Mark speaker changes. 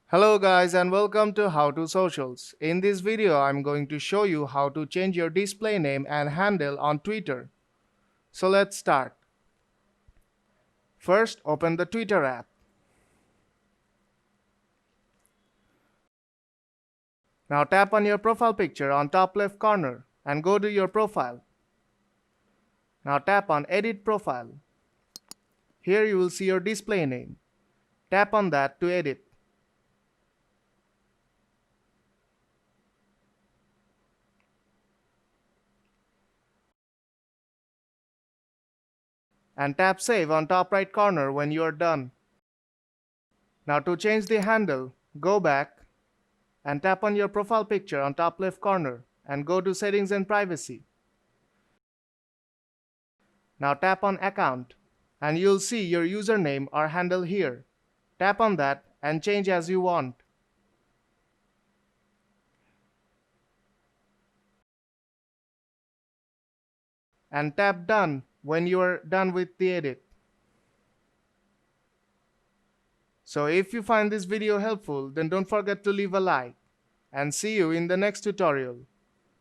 Speaker 1: Hello guys and welcome to How to Socials. In this video, I'm going to show you how to change your display name and handle on Twitter. So let's start. First, open the Twitter app. Now tap on your profile picture on top left corner and go to your profile. Now tap on Edit Profile. Here you will see your display name. Tap on that to edit. And tap Save on top right corner when you are done. Now to change the handle, go back and tap on your profile picture on top left corner and go to Settings and Privacy. Now tap on Account and you'll see your username or handle here. Tap on that and change as you want. And tap Done when you are done with the edit. So if you find this video helpful, then don't forget to leave a like and see you in the next tutorial.